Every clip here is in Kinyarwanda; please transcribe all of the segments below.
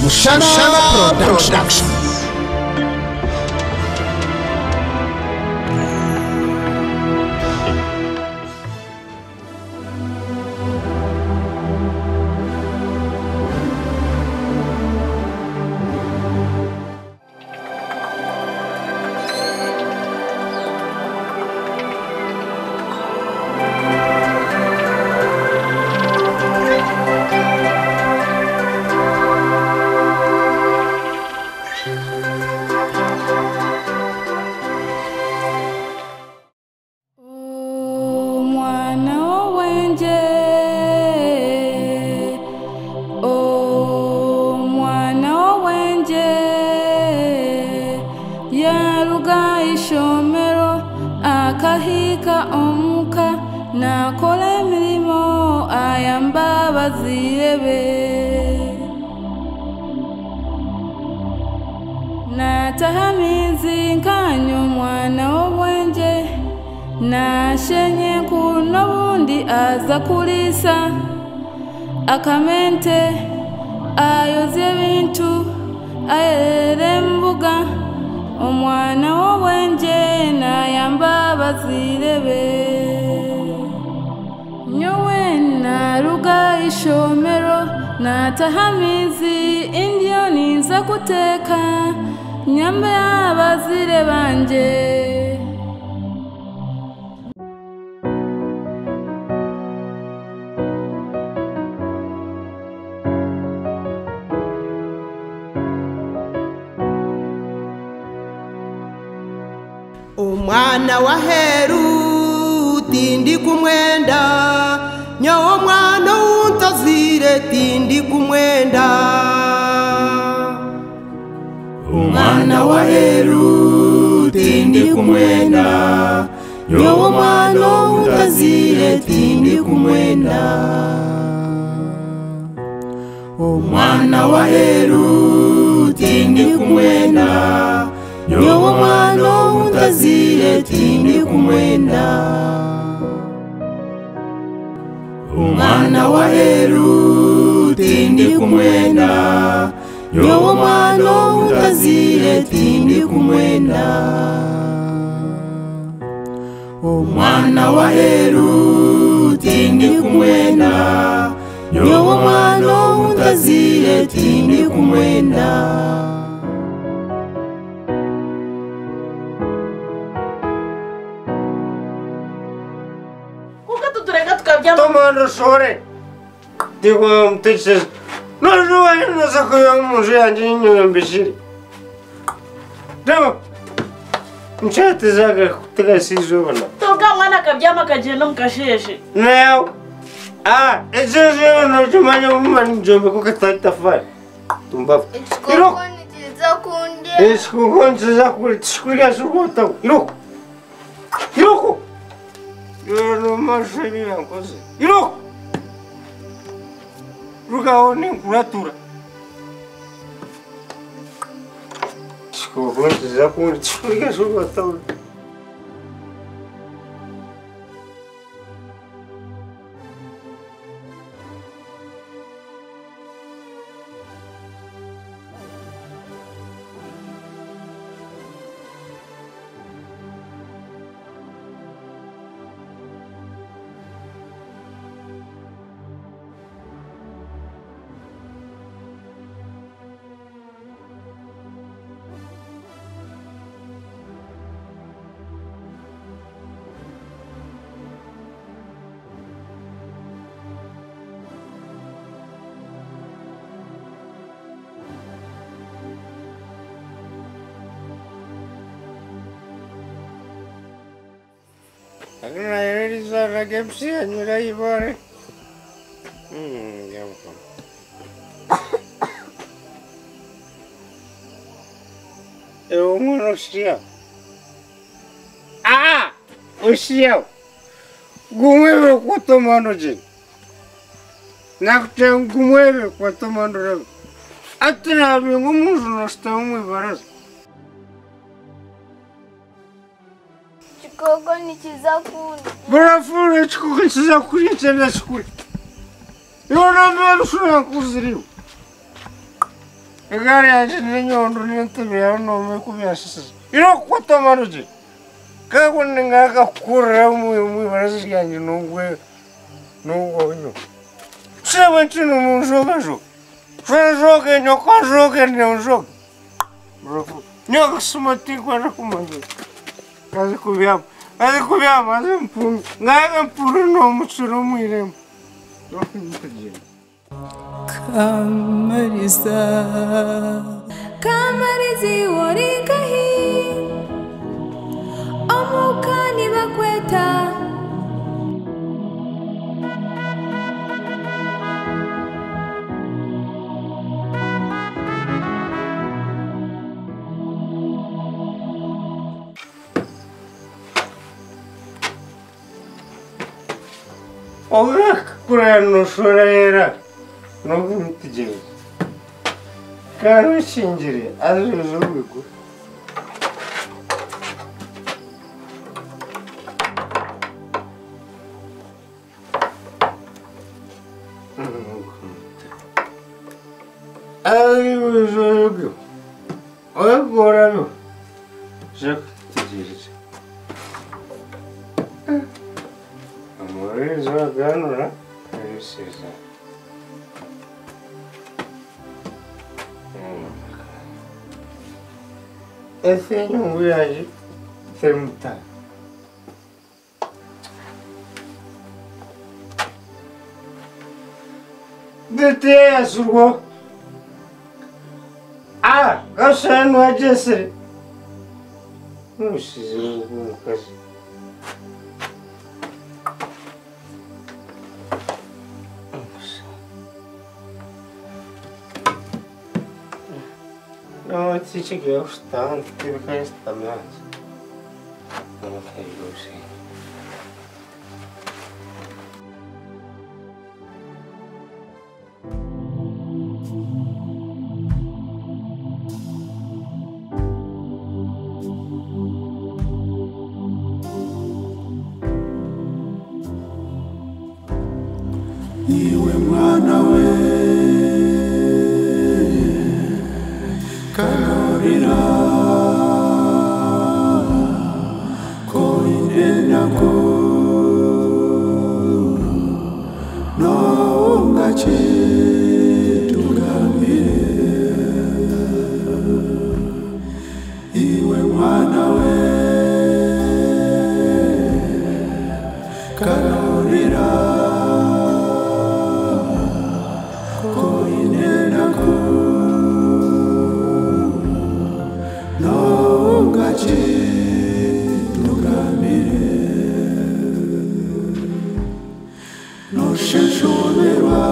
Mushana Production. Akahika omuka nakola emirimo ayamba abazirebe natahamizi nkanyo omwana w'obwenje nashenye kuno bundi aza kulisa akamente ayozya ebintu ayerera embuga omwana w'obwenje nayamba abazirebe nyowe naruga ishomero natahamizi indyo niza kuteka nyambe abazire banje Omwana wa heru tindi kumwenda nyowo mwana untazire tindi kumwenda Omwana wa heru tindi kumwenda nyowo mwana untazire tindi kumwenda Omwana wa heru tindi kumwenda nyowo mwana untazire tindi kumwenda Omwana wa heru tindi kumwenda nyowo mwana untazire tindi kumwenda Omwana wa heru tindi kumwenda nyowo mwana untazire tindi kumwenda Tomando sore. Digo, entonces, no saco yo un museo niño imbécil. Digo, mchate zaga tegasi zobana. Toka mwana kabyama kagenda mukasheshe. Now, it's just no tumanya umani jombe ko katafari. Tumba. Iro. Eskukonje zakuri tshikulia surwota. Iro. Iroko. Yo mashini yankoze. Iro. Rugaone kuratura. Eskukonje zakuri tshikulia surwota. Agora ele só vai que precisa de ir embora. Eu não sei. O céu. Gumeve com tomando de. Na que tem gumeve com tomando. Até na minha gumus não está muito barato. Chikoko ni chizakundi. Barafuna chikoko chizakundi tena shukuri. Eu não me aluno kuziriu. igare yanjye n'inyondo n'intebe yawe nome kubyasisiza ino kutoma ruji kako ningakakura mwibarazi ryanjye n'ubwo nyo sewe ntino munjogajo joge nyokojoge nyojoge nyoka sumatikwa nakumanje kazi kubyama azi mpunu ngaye mpuru n'omutsiro mwirembo Kamariza Kamarizi warigahi omukani bakweta Oga kurano shorera no mutije karo shinjire azuzo bigo azuzo bigo agora no já tije amore jogando lá precisa esse é viagem tentar de ter a sua gosta não é de ser não precisa não precisa No, ti ci che ho stanco, devi fare sta mezza. Non fai così. Iwe mwana we Kamariza koinenako nongachetugamire iwe mwana we Kamariza koinenako no shenshorerwa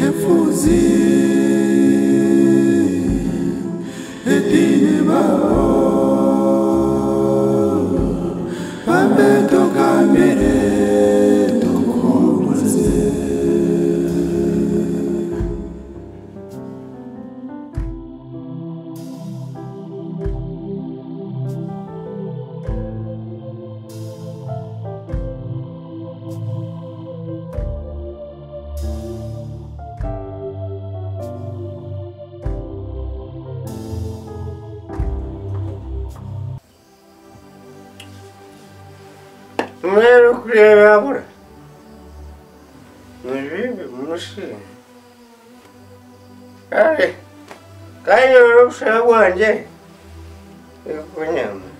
efuzi edini babo bambetokamire tokomaze Não era o que era agora. Não vive, não sei. Ai, caiu no céu onde? Eu conheço.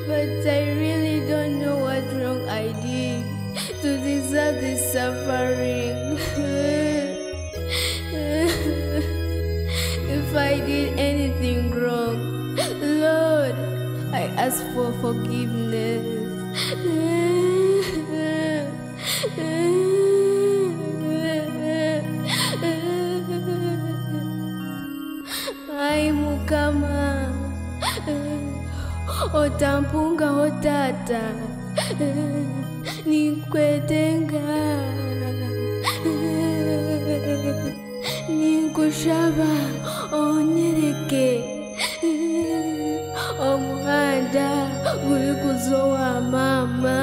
But I really don't know what wrong I did to deserve this suffering. If I I did anything wrong. Lord, I ask for forgiveness. Ai Mukama, otampunga otata, nikwetenga, nikushaba onyereke, omuhanda guli kuzowa mama.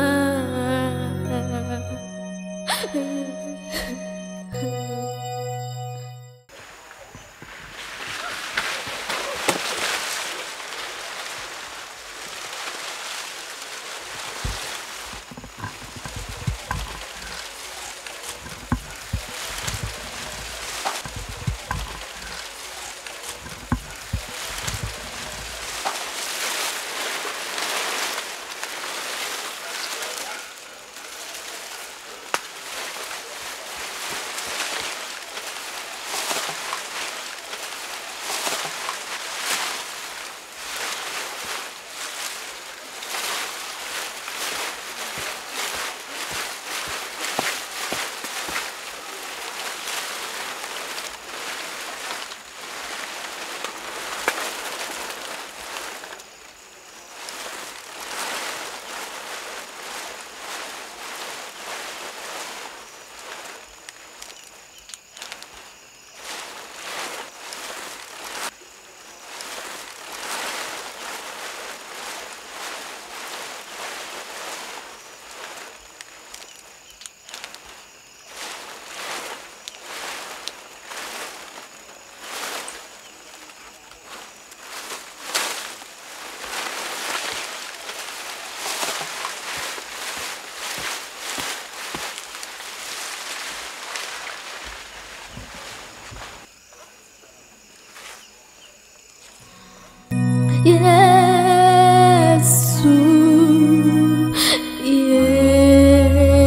Yesu,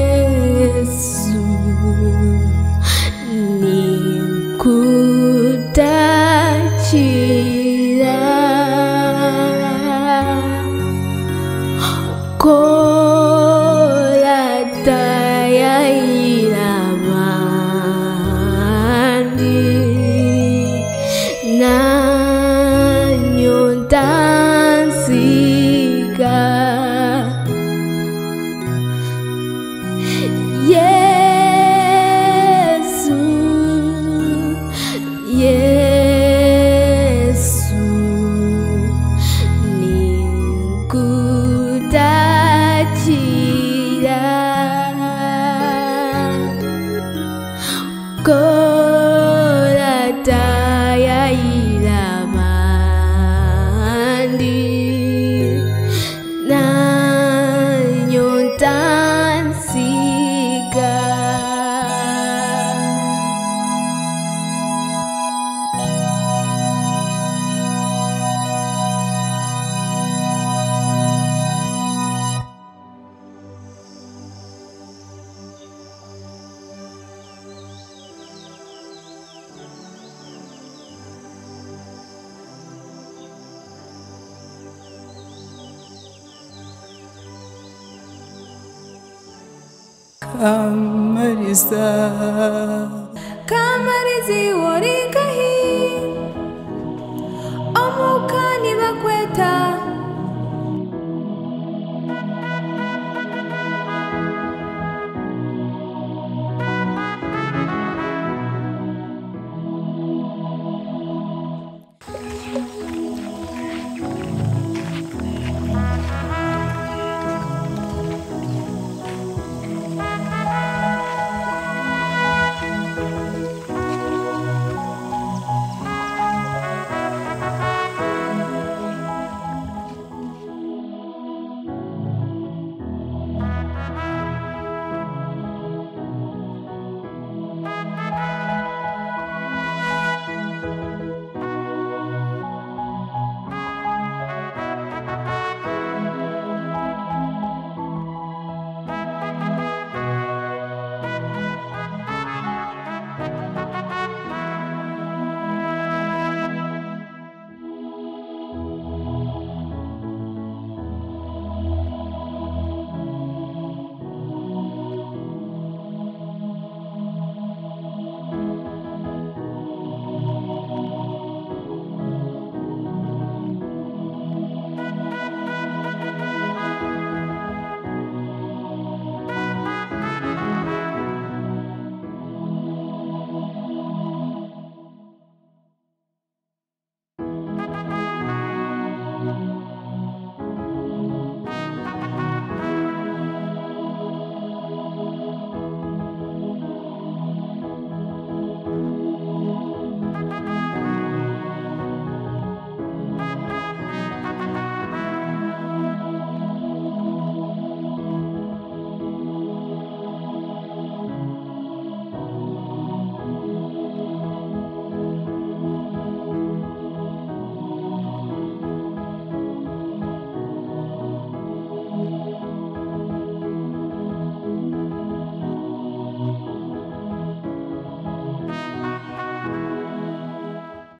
Yesu, nikutachira kola tayaira mandi na dansiga Yesu, Yesu, nikutachira kola tayaira Kamariza, Kamariza,